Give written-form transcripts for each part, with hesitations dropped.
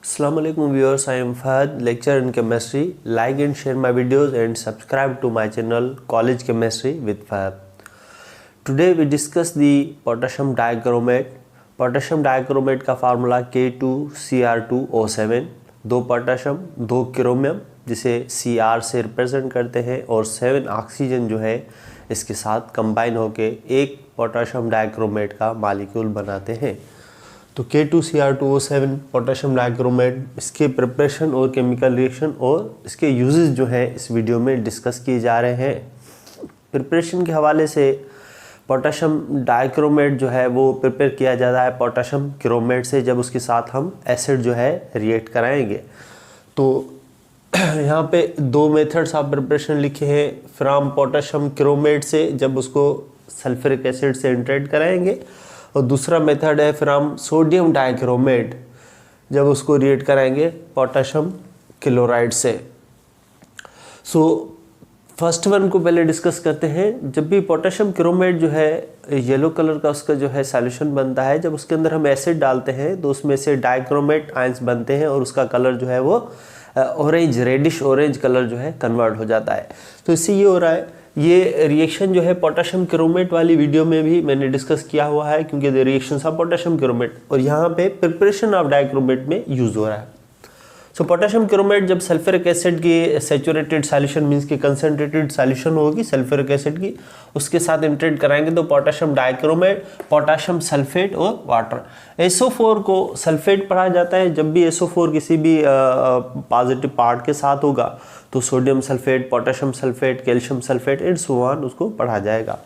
Assalamu alaikum viewers, I am Fahad, lecturer in chemistry. Like and share my videos and subscribe to my channel College Chemistry with Fahad. Today we discuss the potassium dichromate. Potassium dichromate का formula K2Cr2O7, 2 potassium 2 chromium जिसे Cr से represent करते हैं और 7 oxygen जो है इसके साथ कंबाइन होके एक पोटाशियम डाइक्रोमेट का मॉलिक्यूल बनाते हैं। तो K2Cr2O7 पोटाशियम डाइक्रोमेट, इसके प्रिपरेशन और केमिकल रिएक्शन और इसके यूजेस जो है इस वीडियो में डिस्कस किए जा रहे हैं। प्रिपरेशन के हवाले से पोटाशियम डाइक्रोमेट जो है वो प्रिपेयर किया जाता है पोटाशियम क्रोमेट से, जब उसके साथ हम एसिड जो है रिएक्ट कराएंगे। तो यहाँ पे 2 मेथड्स ऑफ प्रिपरेशन लिखे हैं। फ्रॉम पोटाशियम क्रोमेट से जब उसको सल्फ्यूरिक एसिड से इंट्रेट कराएंगे, और दूसरा मेथड है फ्रॉम सोडियम डाइक्रोमेट जब उसको रिएक्ट कराएंगे पोटाशियम क्लोराइड से। सो फर्स्ट वन को पहले डिस्कस करते हैं। जब भी पोटाशियम क्रोमेट जो है येलो कलर का उसका जो है सॉल्यूशन बनता है, जब उसके अंदर हम एसिड डालते हैं तो उसमें से डाइक्रोमेट आयंस बनते हैं और उसका कलर जो है वो ऑरेंज, रेडिश ऑरेंज कलर जो है कन्वर्ट हो जाता है। तो इससे ये हो रहा है, ये रिएक्शन जो है पोटाशियम क्रोमेट वाली वीडियो में भी मैंने डिस्कस किया हुआ है, क्योंकि the reactions of potassium chromate, और यहाँ पे प्रिपरेशन ऑफ डाइक्रोमेट में यूज हो रहा है। सो पोटाशियम क्रोमेट जब सल्फ्यूरिक एसिड की सैचुरेटेड सॉल्यूशन मींस की कंसंट्रेटेड सॉल्यूशन होगी सल्फ्यूरिक एसिड की, उसके साथ इंट्रेट कराएंगे तो पोटाशियम डाइक्रोमेट, पोटाशियम सल्फेट और वाटर। SO4 को सल्फेट पढ़ा जाता है। जब भी SO4 किसी भी पॉजिटिव पार्ट के साथ होगा तो sodium sulphate, potassium sulphate, calcium sulphate and so on उसको पढ़ा जाएगा।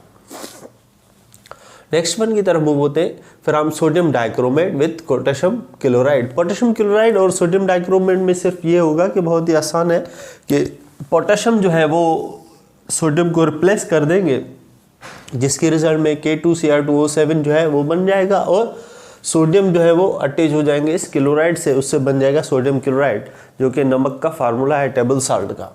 नेक्स्ट वन की तरफ मूव होते हैं। फिर हम sodium dichromate with potassium chloride. Potassium chloride और सोडियम डाइक्रोमेट में सिर्फ ये होगा कि बहुत ही आसान है कि पोटाशियम जो है वो सोडियम को रिप्लेस कर देंगे, जिसके रिजल्ट में K2Cr2O7 जो है वो बन जाएगा और सोडियम जो है वो अटैच हो जाएंगे इस क्लोराइड से, उससे बन जाएगा सोडियम क्लोराइड, जो कि नमक का फार्मूला है टेबल सॉल्ट का।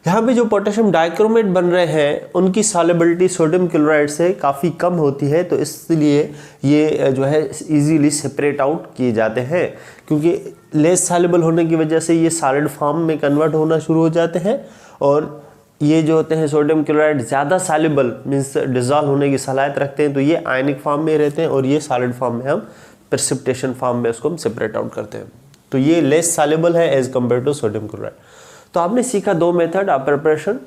यहाँ पे जो पोटाशियम डाइक्रोमेट बन रहे हैं उनकी सॉल्युबिलिटी सोडियम क्लोराइड से काफ़ी कम होती है, तो इसलिए ये जो है इजीली सेपरेट आउट किए जाते हैं, क्योंकि लेस सॉल्युबल होने की वजह से ये सॉलिड फॉर्म में कन्वर्ट होना शुरू हो जाते हैं। और ये जो होते हैं सोडियम क्लोराइड ज़्यादा सॉल्युबल मीन्स डिजॉल्व होने की सलाहियत रखते हैं, तो ये आयनिक फॉर्म में रहते हैं और ये सॉलिड फॉर्म में हम प्रेसिपिटेशन फॉर्म में उसको हम सेपरेट आउट करते हैं। तो ये लेस सॉल्युबल है as compare to sodium chloride. तो आपने सीखा 2 method of preparation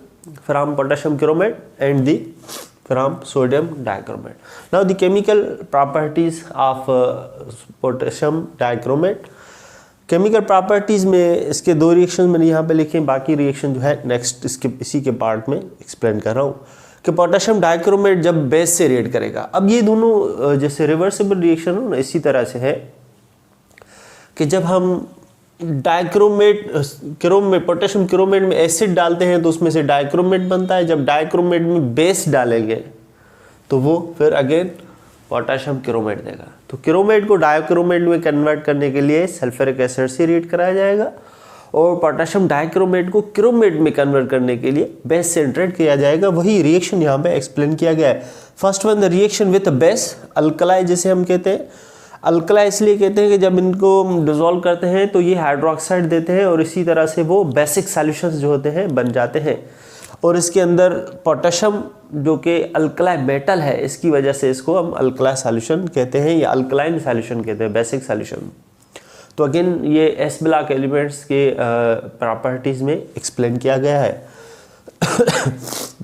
from potassium chromate and the from sodium dichromate. Now the chemical properties of potassium dichromate. Chemical properties में इसके 2 रिएक्शन मैंने यहाँ पे लिखे, बाकी रिएक्शन जो है नेक्स्ट इसी के पार्ट में एक्सप्लेन कर रहा हूँ कि पोटाशियम डाइक्रोमेट जब बेस से रिएक्ट करेगा। अब ये दोनों जैसे रिवर्सिबल रिएक्शन हो ना, इसी तरह से है कि जब हम डाइक्रोमेट पोटाशियम क्रोमेट में एसिड डालते हैं तो उसमें से डाइक्रोमेट बनता है। जब डाइक्रोमेट में बेस डालेंगे तो वो फिर अगेन पोटाशियम क्रोमेट देगा। तो क्रोमेट को डाइक्रोमेट में कन्वर्ट करने के लिए सल्फ्यूरिक एसिड से रिएक्ट कराया जाएगा, और पोटाशियम डाइक्रोमेट को क्रोमेट में कन्वर्ट करने के लिए बेस से इंट्रेट किया जाएगा। वही रिएक्शन यहाँ पे एक्सप्लेन किया गया है। First one the reaction with base alkali, जिसे हम कहते हैं अल्कलाई इसलिए कहते हैं कि जब इनको डिसॉल्व करते हैं तो ये हाइड्रोक्साइड देते हैं और इसी तरह से वो बेसिक सॉल्यूशंस जो होते हैं बन जाते हैं। और इसके अंदर पोटाशियम जो कि अल्कलाई मेटल है, इसकी वजह से इसको हम अल्कलाई सॉल्यूशन कहते हैं या अल्कलाइन सॉल्यूशन कहते हैं, बेसिक सॉल्यूशन। तो अगेन ये एस ब्लॉक एलिमेंट्स के प्रॉपर्टीज़ में एक्सप्लेन किया गया है।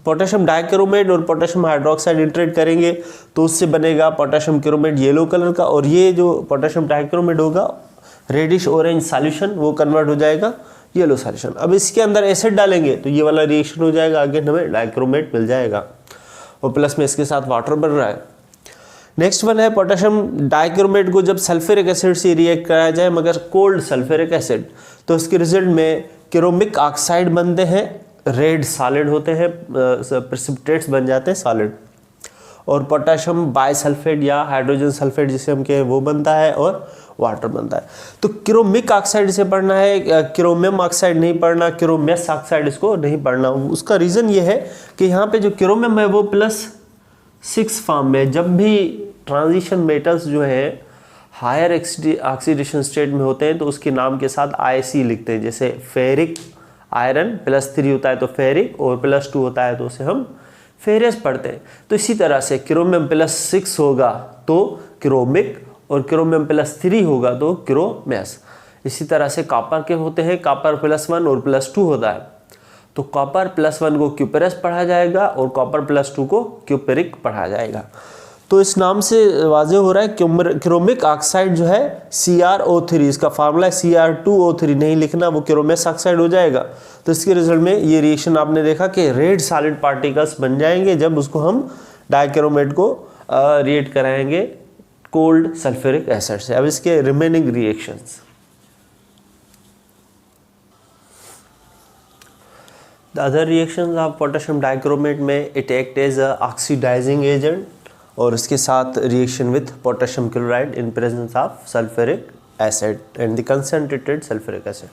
पोटाशियम डाइक्रोमेट और पोटाशियम हाइड्रोक्साइड इंट्रेट करेंगे तो उससे बनेगा पोटाशियम क्रोमेट येलो कलर का, और ये जो पोटाशियम डाइक्रोमेट होगा रेडिश ऑरेंज सॉल्यूशन, वो कन्वर्ट हो जाएगा येलो सॉल्यूशन। अब इसके अंदर एसिड डालेंगे तो ये वाला रिएक्शन हो जाएगा, अगेन हमें डाइक्रोमेट मिल जाएगा, और प्लस में इसके साथ वाटर बन रहा है। नेक्स्ट वन है पोटाशियम डाइक्रोमेट को जब सल्फ्यूरिक एसिड से रिएक्ट कराया जाए, मगर कोल्ड सल्फ्यूरिक एसिड, तो इसके रिजल्ट में क्रोमिक ऑक्साइड बनते हैं, रेड सॉलिड होते हैं, प्रेसिपिटेट्स बन जाते हैं सॉलिड, और पोटाशियम बाइसल्फेट या हाइड्रोजन सल्फेट जिसे हम कहें वो बनता है, और वाटर बनता है। तो क्रोमिक ऑक्साइड से पढ़ना है, क्रोमियम ऑक्साइड नहीं पढ़ना, क्रोमियस ऑक्साइड इसको नहीं पढ़ना। उसका रीज़न ये है कि यहाँ पे जो क्रोमियम है वो +6 फॉर्म में, जब भी ट्रांजिशन मेटल्स जो है हायर ऑक्सीडेशन स्टेट में होते हैं तो उसके नाम के साथ IC लिखते हैं। जैसे फेरिक आयरन +3 होता है तो फेरिक, और +2 होता है तो उसे हम फेरस पढ़ते हैं। तो इसी तरह से क्रोमियम +6 होगा तो क्रोमिक, और क्रोमियम +3 होगा तो क्रोमेस। इसी तरह से कॉपर के होते हैं, कॉपर +1 और +2 होता है तो कॉपर +1 को क्यूपरस पढ़ा जाएगा और कॉपर +2 को क्यूपेरिक पढ़ा जाएगा। तो इस नाम से वाज़ेह हो रहा है क्रोमिक ऑक्साइड जो है CrO3, इसका फार्मूला है Cr2O3, नहीं लिखना, वो क्रोमेस ऑक्साइड हो जाएगा। तो इसके रिजल्ट में ये रिएक्शन आपने देखा कि रेड सॉलिड पार्टिकल्स बन जाएंगे जब उसको हम डाइक्रोमेट को रिएक्ट कराएंगे कोल्ड सल्फ्यूरिक एसिड से। अब इसके remaining reactions, the other reactions of potassium dichromate में it act as a oxidising agent, और इसके साथ reaction with potassium chloride in presence of sulphuric acid and the concentrated sulphuric acid.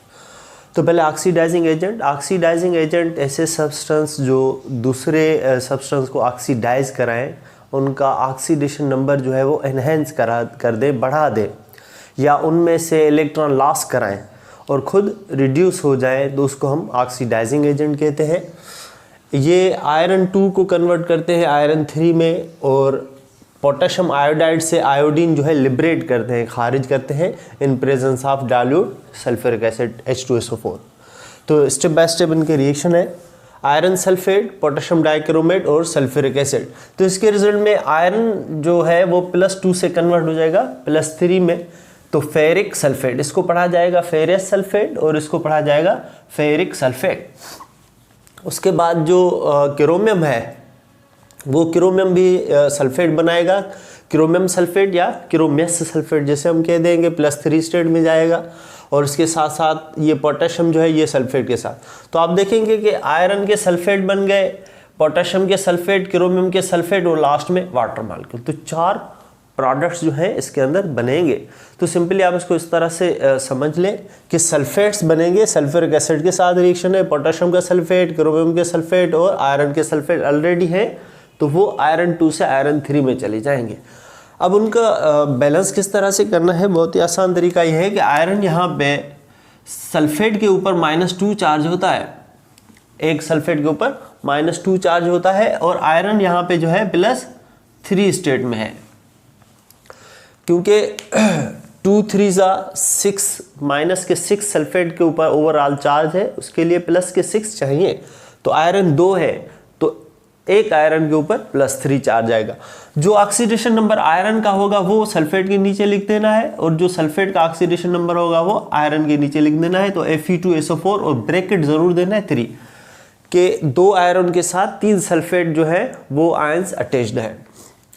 तो पहले oxidising agent. Oxidising agent ऐसे substance जो दूसरे substance को ऑक्सीडाइज कराएं, उनका ऑक्सीडेशन नंबर जो है वो एनहेंस कर दे, बढ़ा दे, या उनमें से इलेक्ट्रॉन लॉस कराएं और खुद रिड्यूस हो जाए, तो उसको हम ऑक्सीडाइजिंग एजेंट कहते हैं। ये आयरन 2 को कन्वर्ट करते हैं आयरन 3 में, और पोटेशियम आयोडाइड से आयोडीन जो है लिबरेट करते हैं, खारिज करते हैं इन presence of dilute sulphuric acid H2SO4। तो स्टेप बाय स्टेप इनके रिएक्शन है, आयरन सल्फेट, पोटेशियम डाइक्रोमेट और सल्फ्यूरिक एसिड। तो इसके रिजल्ट में आयरन जो है वो +2 से कन्वर्ट हो जाएगा +3 में, तो फेरिक सल्फेट, इसको पढ़ा जाएगा फेरस सल्फेट और इसको पढ़ा जाएगा फेरिक सल्फेट। उसके बाद जो क्रोमियम है वो क्रोमियम भी सल्फेट बनाएगा, क्रोमियम सल्फेट या क्रोमेस सल्फेट जैसे हम कह देंगे, +3 स्टेट में जाएगा, और इसके साथ साथ ये पोटेशियम जो है ये सल्फेट के साथ। तो आप देखेंगे कि आयरन के सल्फेट बन गए, पोटेशियम के सल्फेट, क्रोमियम के सल्फेट और लास्ट में वाटर मॉलिक्यूल। तो 4 प्रोडक्ट्स जो हैं इसके अंदर बनेंगे। तो सिंपली आप इसको इस तरह से समझ लें कि सल्फेट्स बनेंगे, सल्फ्यूरिक एसिड के साथ रिएक्शन है, पोटेशियम का सल्फेट, क्रोमियम के सल्फेट और आयरन के सल्फेट ऑलरेडी है, तो वो आयरन 2 से आयरन 3 में चले जाएंगे। अब उनका बैलेंस किस तरह से करना है, बहुत ही आसान तरीका ये है कि आयरन यहाँ पे सल्फेट के ऊपर -2 चार्ज होता है, एक सल्फेट के ऊपर -2 चार्ज होता है, और आयरन यहाँ पे जो है +3 स्टेट में है, क्योंकि 2 3 6 -6 सल्फेट के ऊपर ओवरऑल चार्ज है, उसके लिए +6 चाहिए। तो आयरन 2 है तो एक आयरन के ऊपर +3 चार्ज आएगा। जो ऑक्सीडेशन नंबर आयरन का होगा वो सल्फेट के नीचे लिख देना है, और जो सल्फेट का ऑक्सीडेशन नंबर होगा वो आयरन के नीचे लिख देना है। तो Fe2SO4 और ब्रैकेट जरूर देना है 3 के 2 आयरन के साथ 3 सल्फेट जो है वो आयंस अटैच्ड है।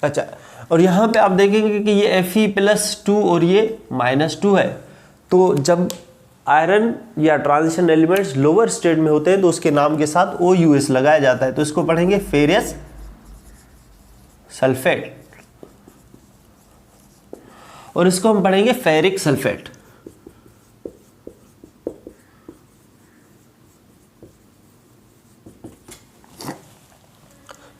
अच्छा, और यहाँ पे आप देखेंगे कि ये Fe+2 और ये -2 है। तो जब आयरन या ट्रांजिशन एलिमेंट्स लोअर स्टेट में होते हैं तो उसके नाम के साथ OUS लगाया जाता है। तो इसको पढ़ेंगे फेरस सल्फेट, और इसको हम पढ़ेंगे फेरिक सल्फेट।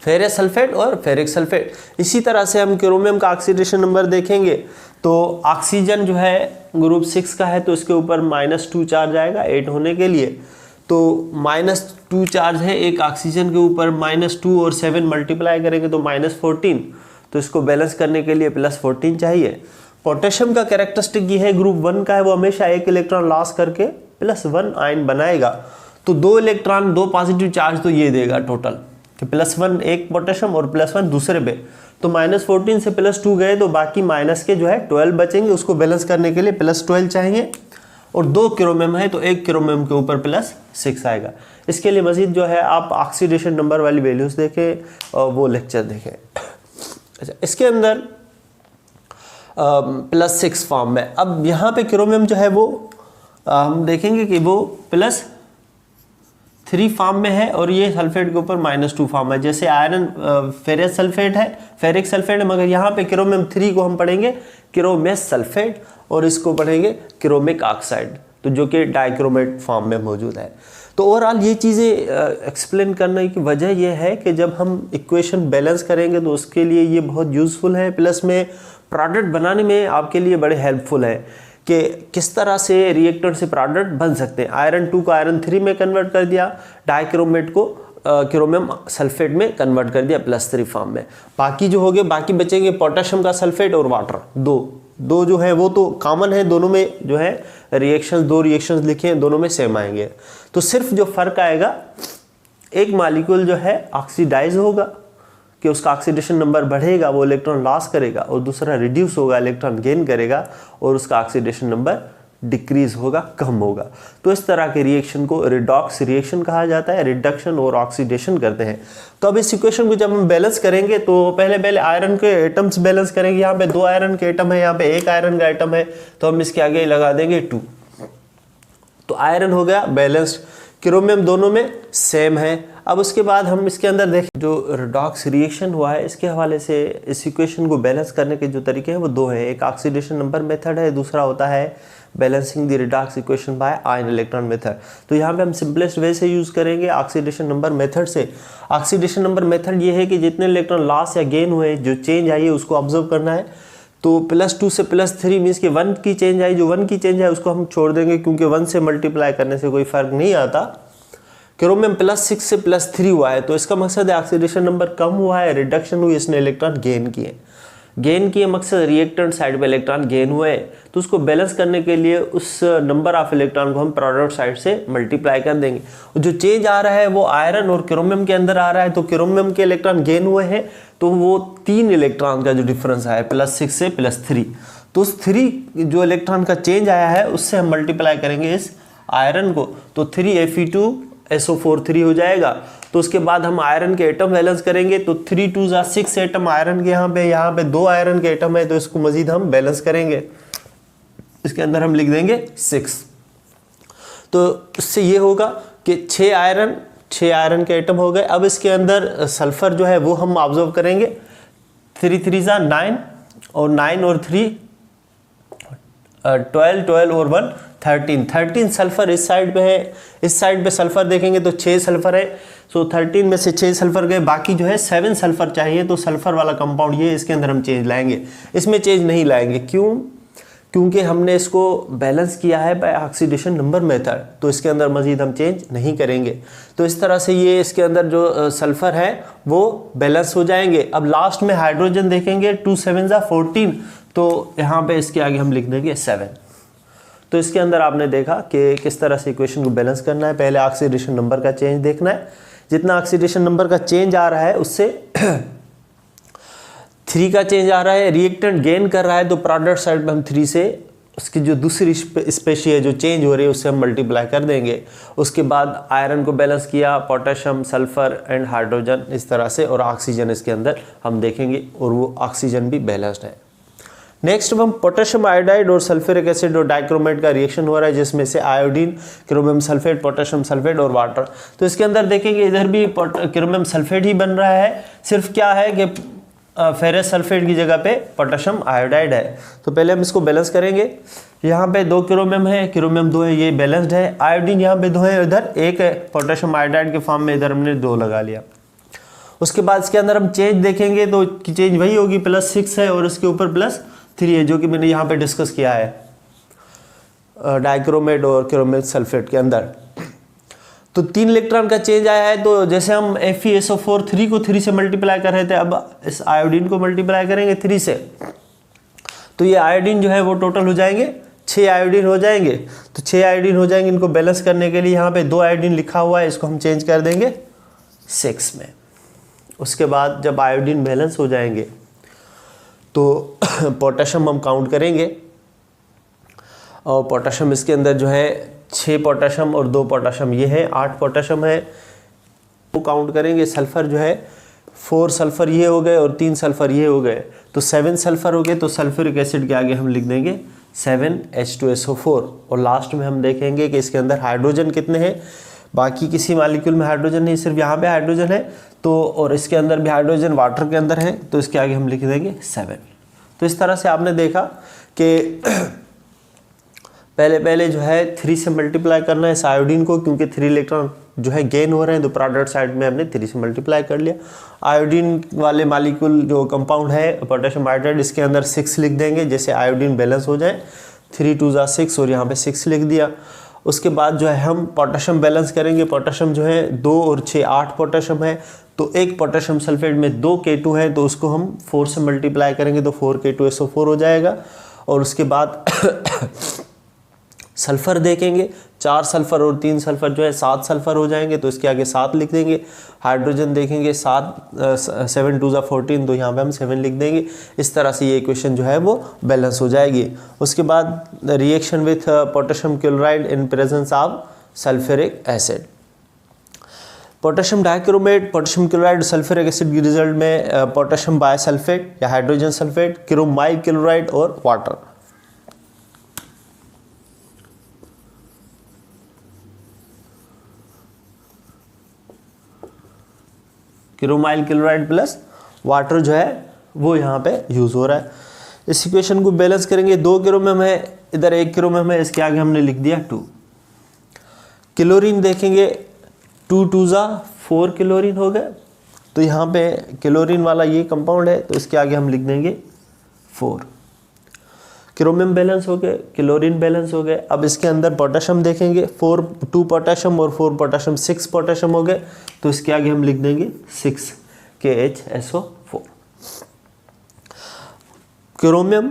फेरस सल्फेट और फेरिक सल्फेट। इसी तरह से हम क्रोमियम का ऑक्सीडेशन नंबर देखेंगे तो ऑक्सीजन जो है ग्रुप 6 का है, तो इसके ऊपर -2 चार्ज आएगा 8 होने के लिए। तो -2 चार्ज है एक ऑक्सीजन के ऊपर, -2 और 7 मल्टीप्लाई करेंगे तो -14। तो इसको बैलेंस करने के लिए +14 चाहिए। पोटेशियम का कैरेक्टरिस्टिक ये है, ग्रुप 1 का है, वो हमेशा एक इलेक्ट्रॉन लॉस करके +1 आयन बनाएगा। तो 2 इलेक्ट्रॉन 2 पॉजिटिव चार्ज तो ये देगा टोटल, तो +1 एक पोटेशियम और +1 दूसरे पे। तो -14 से +2 गए तो बाकी माइनस के जो है 12 बचेंगे, उसको बैलेंस करने के लिए +12 चाहिए। और 2 क्रोमियम है तो 1 क्रोमियम के ऊपर +6 आएगा। इसके लिए मजीद जो है आप ऑक्सीडेशन नंबर वाली वैल्यूज देखें और वो लेक्चर देखें। अच्छा, इसके अंदर +6 फॉर्म में, अब यहाँ पे क्रोमियम जो है वो हम देखेंगे कि वो +3 फॉर्म में है, और ये सल्फेट के ऊपर -2 फॉर्म है। जैसे आयरन फेरस सल्फेट है, फेरिक सल्फेट है, मगर यहाँ पे क्रोमियम 3 को हम पढ़ेंगे क्रोमेस सल्फेट, और इसको पढ़ेंगे क्रोमिक ऑक्साइड, तो जो कि डाइक्रोमेट फॉर्म में मौजूद है। तो ओवरऑल ये चीज़ें एक्सप्लेन करने की वजह यह है कि जब हम इक्वेशन बैलेंस करेंगे तो उसके लिए ये बहुत यूज़फुल है। प्लस में प्रोडक्ट बनाने में आपके लिए बड़े हेल्पफुल है कि किस तरह से रिएक्टर से प्रोडक्ट बन सकते हैं। आयरन 2 को आयरन 3 में कन्वर्ट कर दिया, डाइक्रोमेट को क्रोमियम सल्फेट में कन्वर्ट कर दिया +3 फॉर्म में। बाकी जो हो गए, बाकी बचेंगे पोटेशियम का सल्फेट और वाटर, दो जो है वो तो कॉमन है, दोनों में जो है रिएक्शंस, 2 रिएक्शंस लिखे हैं, दोनों में सेम आएंगे। तो सिर्फ जो फर्क आएगा, एक मॉलिक्यूल जो है ऑक्सीडाइज होगा कि उसका ऑक्सीडेशन नंबर बढ़ेगा, वो इलेक्ट्रॉन लॉस करेगा, और दूसरा रिड्यूस होगा, इलेक्ट्रॉन गेन करेगा और उसका ऑक्सीडेशन नंबर डिक्रीज होगा, कम होगा। तो इस तरह के रिएक्शन को रिडॉक्स रिएक्शन कहा जाता है, रिडक्शन और ऑक्सीडेशन करते हैं। तो अब इस इक्वेशन को जब हम बैलेंस करेंगे तो पहले आयरन के एटम्स बैलेंस करेंगे। यहाँ पे 2 आयरन के एटम है, यहाँ पे 1 आयरन का एटम है, तो हम इसके आगे लगा देंगे 2। तो आयरन हो गया बैलेंस्ड, क्रोमियम दोनों में सेम है। अब उसके बाद हम इसके अंदर देखें, जो रिडॉक्स रिएक्शन हुआ है इसके हवाले से इस इक्वेशन को बैलेंस करने के जो तरीके हैं वो 2 हैं। एक ऑक्सीडेशन नंबर मेथड है, दूसरा होता है balancing the redox equation by ion electron method. तो यहाँ पे हम सिंपलेस्ट वे से यूज़ करेंगे ऑक्सीडेशन नंबर मेथड से। ऑक्सीडेशन नंबर मेथड ये है कि जितने इलेक्ट्रॉन लॉस या गेन हुए, जो चेंज आई है उसको ऑब्जर्व करना है। तो +2 से +3 मीन्स कि 1 की चेंज आई, जो 1 की चेंज है उसको हम छोड़ देंगे क्योंकि 1 से मल्टीप्लाई करने से कोई फ़र्क नहीं आता। क्रोमियम +6 से +3 हुआ है, तो इसका मकसद है ऑक्सीडेशन नंबर कम हुआ है, रिडक्शन हुई, इसने इलेक्ट्रॉन गेन किए मकसद रिएक्टेंट साइड पे इलेक्ट्रॉन गेन हुए। तो उसको बैलेंस करने के लिए उस नंबर ऑफ इलेक्ट्रॉन को हम प्रोडक्ट साइड से मल्टीप्लाई कर देंगे। जो चेंज आ रहा है वो आयरन और क्रोमियम के अंदर आ रहा है, तो क्रोमियम के इलेक्ट्रॉन गेन हुए हैं, तो वो 3 इलेक्ट्रॉन का जो डिफरेंस आया है +6 से +3, तो उस 3 जो इलेक्ट्रॉन का चेंज आया है उससे हम मल्टीप्लाई करेंगे इस आयरन को, तो 3Fe2SO4 हो जाएगा। तो उसके बाद हम आयरन के एटम बैलेंस करेंगे, तो 3 2 6 एटम आयरन के, यहाँ पे 2 आयरन के एटम है, तो इसको मजीद हम बैलेंस करेंगे। इसके अंदर हम लिख देंगे 6। तो इससे ये होगा कि 6 आयरन के एटम हो गए। अब इसके अंदर सल्फर जो है वो हम ऑब्जर्व करेंगे, 3 3 9 और 9 और 3 12 और 1 13 सल्फर इस साइड पे है। इस साइड पे सल्फर देखेंगे तो 6 सल्फर है, सो 13 में से 6 सल्फर गए, बाकी जो है 7 सल्फर चाहिए। तो सल्फर वाला कंपाउंड ये, इसके अंदर हम चेंज लाएंगे, इसमें चेंज नहीं लाएंगे। क्यों? क्योंकि हमने इसको बैलेंस किया है बाय ऑक्सीडेशन नंबर मेथड, तो इसके अंदर मजीद हम चेंज नहीं करेंगे। तो इस तरह से ये इसके अंदर जो सल्फर है वो बैलेंस हो जाएंगे। अब लास्ट में हाइड्रोजन देखेंगे, 2 7 14, तो यहाँ पे इसके आगे हम लिख देंगे 7। तो इसके अंदर आपने देखा कि किस तरह से इक्वेशन को बैलेंस करना है। पहले ऑक्सीडेशन नंबर का चेंज देखना है, जितना ऑक्सीडेशन नंबर का चेंज आ रहा है उससे 3 का चेंज आ रहा है, रिएक्टेंट गेन कर रहा है, तो प्रोडक्ट साइड में हम 3 से उसकी जो दूसरी स्पेशी है जो चेंज हो रही है उससे हम मल्टीप्लाई कर देंगे। उसके बाद आयरन को बैलेंस किया, पोटेशियम, सल्फर एंड हाइड्रोजन इस तरह से, और ऑक्सीजन इसके अंदर हम देखेंगे, और वो ऑक्सीजन भी बैलेंस्ड है। नेक्स्ट हम पोटेशियम आयोडाइड और सल्फ्यूरिक एसिड और डाइक्रोमेट का रिएक्शन हो रहा है, जिसमें से iodine, chromium sulphate, potassium sulphate और वाटर। तो इसके अंदर देखेंगे इधर भी क्रोमियम सल्फेट ही बन रहा है, सिर्फ क्या है कि फेरस सल्फेट की जगह पे पोटेशियम आयोडाइड है। तो पहले हम इसको बैलेंस करेंगे। यहाँ पे 2 क्रोमियम है, क्रोमियम 2 है, ये बैलेंस्ड है। आयोडीन यहाँ पे 2 है, इधर 1 है, पोटेशियम आयोडाइड के फॉर्म में इधर हमने 2 लगा लिया। उसके बाद इसके अंदर हम चेंज देखेंगे तो चेंज वही होगी, +6 है और इसके ऊपर +3 है, जो कि मैंने यहाँ पे डिस्कस किया है डाइक्रोमेट और क्रोमियम सल्फेट के अंदर। तो 3 इलेक्ट्रॉन का चेंज आया है, तो जैसे हम FeSO4 3 को 3 से मल्टीप्लाई कर रहे थे, अब इस आयोडीन को मल्टीप्लाई करेंगे 3 से, तो ये आयोडीन जो है वो टोटल हो जाएंगे 6 आयोडीन हो जाएंगे। तो 6 आयोडीन हो जाएंगे, इनको बैलेंस करने के लिए यहाँ पे 2 आयोडीन लिखा हुआ है, इसको हम चेंज कर देंगे 6 में। उसके बाद जब आयोडीन बैलेंस हो जाएंगे तो पोटेशियम हम काउंट करेंगे, और पोटेशियम इसके अंदर जो है 6 पोटेशियम और 2 पोटेशियम ये है, 8 पोटेशियम है, वो काउंट करेंगे। सल्फर जो है 4 सल्फर ये हो गए और 3 सल्फर ये हो गए, तो 7 सल्फर हो गए। तो सल्फ्यूरिक एसिड के आगे हम लिख देंगे 7H2SO4, और लास्ट में हम देखेंगे कि इसके अंदर हाइड्रोजन कितने हैं। बाकी किसी मॉलिक्यूल में हाइड्रोजन नहीं, सिर्फ यहाँ पे हाइड्रोजन है, तो और इसके अंदर भी हाइड्रोजन वाटर के अंदर है, तो इसके आगे हम लिख देंगे 7। तो इस तरह से आपने देखा कि पहले जो है 3 से मल्टीप्लाई करना है इस आयोडीन को, क्योंकि 3 इलेक्ट्रॉन जो है गेन हो रहे हैं तो प्रोडक्ट साइड में हमने 3 से मल्टीप्लाई कर लिया। आयोडीन वाले मालिक्यूल जो कंपाउंड है पोटेशियम हाइड्राइड, इसके अंदर 6 लिख देंगे, जैसे आयोडीन बैलेंस हो जाए, 3 2 6 और यहाँ पे 6 लिख दिया। उसके बाद जो है हम पोटेशियम बैलेंस करेंगे। पोटेशियम जो है 2 और 6 8 पोटेशियम है, तो एक पोटेशियम सल्फेट में 2 K2 है, तो उसको हम 4 से मल्टीप्लाई करेंगे तो 4 K2SO4 हो जाएगा। और उसके बाद सल्फ़र देखेंगे, 4 सल्फ़र और 3 सल्फ़र जो है 7 सल्फ़र हो जाएंगे, तो इसके आगे 7 लिख देंगे। हाइड्रोजन देखेंगे 7 2 14, तो यहाँ पे हम 7 लिख देंगे। इस तरह से ये इक्वेशन जो है वो बैलेंस हो जाएगी। उसके बाद reaction with potassium chloride in presence of sulphuric acid. Potassium dichromate, potassium chloride, sulphuric acid के रिजल्ट में पोटेशियम बायसल्फेट या हाइड्रोजन सल्फेट, क्रोमाइल क्लोराइड और water. Chromyl chloride plus water जो है वो यहाँ पे यूज़ हो रहा है। इस इक्वेशन को बैलेंस करेंगे। 2 क्रोमियम है, इधर 1 क्रोमियम है, इसके आगे हमने लिख दिया 2। क्लोरीन देखेंगे 2 2 4 क्लोरीन हो गए, तो यहाँ पे क्लोरीन वाला ये कंपाउंड है, तो इसके आगे हम लिख देंगे 4। क्रोमियम बैलेंस हो गए, क्लोरीन बैलेंस हो गए। अब इसके अंदर पोटेशियम देखेंगे, 2 पोटेशियम और 4 पोटेशियम 6 पोटेशियम हो गए, तो इसके आगे हम लिख देंगे 6 KHSO4। क्रोमियम,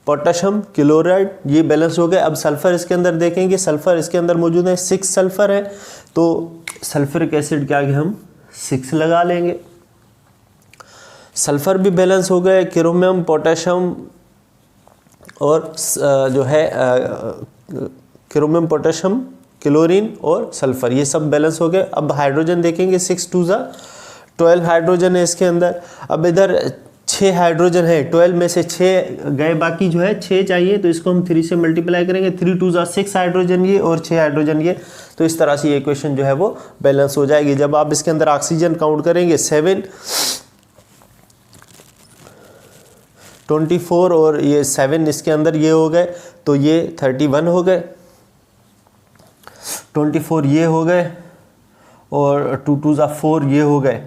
पोटेशियम, क्लोराइड ये बैलेंस हो गए। अब सल्फर इसके अंदर देखेंगे, सल्फर इसके अंदर मौजूद है, 6 सल्फर है, तो सल्फ्यूरिक एसिड के आगे हम 6 लगा लेंगे। सल्फर भी बैलेंस हो गए, क्रोमियम, पोटेशियम और जो है क्रोमियम, पोटेशियम, क्लोरीन और सल्फर ये सब बैलेंस हो गए। अब हाइड्रोजन देखेंगे, 6 2 12 हाइड्रोजन है इसके अंदर। अब इधर 6 हाइड्रोजन है, 12 में से 6 गए, बाकी जो है 6 चाहिए, तो इसको हम 3 से मल्टीप्लाई करेंगे। 3 2 6 हाइड्रोजन ये और 6 हाइड्रोजन ये, तो इस तरह से ये इक्वेशन जो है वो बैलेंस हो जाएगी। जब आप इसके अंदर ऑक्सीजन काउंट करेंगे 7 24 और ये 7 इसके अंदर ये हो गए, तो ये 31 हो गए, 24 ये हो गए और 2 2 4 ये हो गए,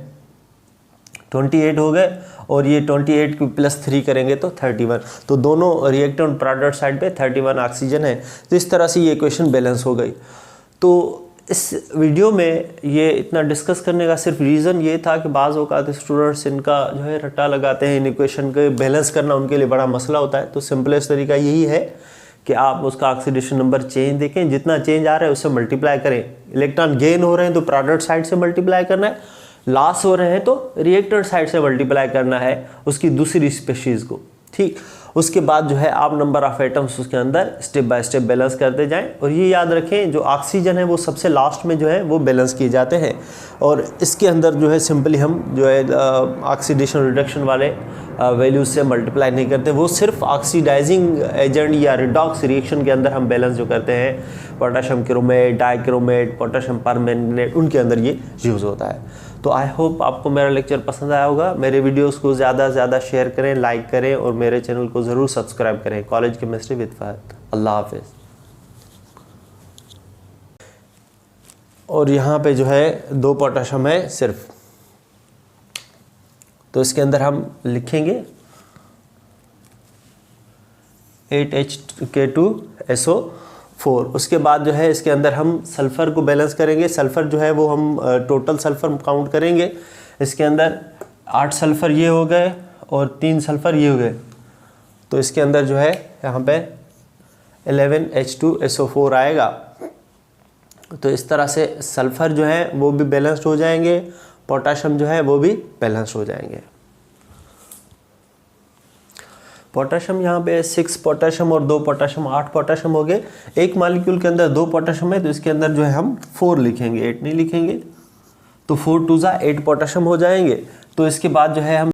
28 हो गए, और ये 28 को +3 करेंगे तो 31। तो दोनों रिएक्टेंट प्रोडक्ट साइड पे 31 ऑक्सीजन है। तो इस तरह से ये इक्वेशन बैलेंस हो गई। तो इस वीडियो में ये इतना डिस्कस करने का सिर्फ रीज़न ये था कि बाज़ औक़ात स्टूडेंट्स इनका जो है रट्टा लगाते हैं, इन इक्वेशन के बैलेंस करना उनके लिए बड़ा मसला होता है। तो सिंपलेस्ट तरीका यही है कि आप उसका ऑक्सीडेशन नंबर चेंज देखें, जितना चेंज आ रहा है उससे मल्टीप्लाई करें। इलेक्ट्रॉन गेन हो रहे हैं तो प्रोडक्ट साइड से मल्टीप्लाई करना है, लॉस हो रहे हैं तो रिएक्टेंट साइड से मल्टीप्लाई करना है उसकी दूसरी स्पीशीज़ को, ठीक। उसके बाद जो है आप नंबर ऑफ एटम्स उसके अंदर स्टेप बाय स्टेप बैलेंस करते जाएं। और ये याद रखें जो ऑक्सीजन है वो सबसे लास्ट में जो है वो बैलेंस किए जाते हैं। और इसके अंदर जो है सिंपली हम जो है ऑक्सीडेशन रिडक्शन वाले वैल्यूज से मल्टीप्लाई नहीं करते, वो सिर्फ ऑक्सीडाइजिंग एजेंट या रिडॉक्स रिएक्शन के अंदर हम बैलेंस जो करते हैं, potassium chromate, dichromate, potassium permanganate, उनके अंदर ये यूज़ होता है। तो आई होप आपको मेरा लेक्चर पसंद आया होगा। मेरे वीडियोस को ज़्यादा से ज़्यादा शेयर करें, लाइक करें और मेरे चैनल को ज़रूर सब्सक्राइब करें। College chemistry with Fahad. Allah हाफिज़। और यहाँ पे जो है 2 पोटेशियम है सिर्फ, तो इसके अंदर हम लिखेंगे 8HK2SO4। उसके बाद जो है इसके अंदर हम सल्फ़र को बैलेंस करेंगे। सल्फ़र जो है वो हम टोटल सल्फ़र काउंट करेंगे। इसके अंदर 8 सल्फ़र ये हो गए और 3 सल्फ़र ये हो गए, तो इसके अंदर जो है यहाँ पे 11H2SO4 आएगा। तो इस तरह से सल्फ़र जो है वो भी बैलेंस्ड हो जाएंगे, पोटेशियम जो है वो भी बैलेंस हो जाएंगे। पोटेशियम यहाँ पे 6 पोटेशियम और 2 पोटेशियम 8 पोटेशियम हो गए। एक मॉलिक्यूल के अंदर 2 पोटेशियम है तो इसके अंदर जो है हम 4 लिखेंगे, 8 नहीं लिखेंगे। तो 4 2 8 पोटेशियम हो जाएंगे। तो इसके बाद जो है हम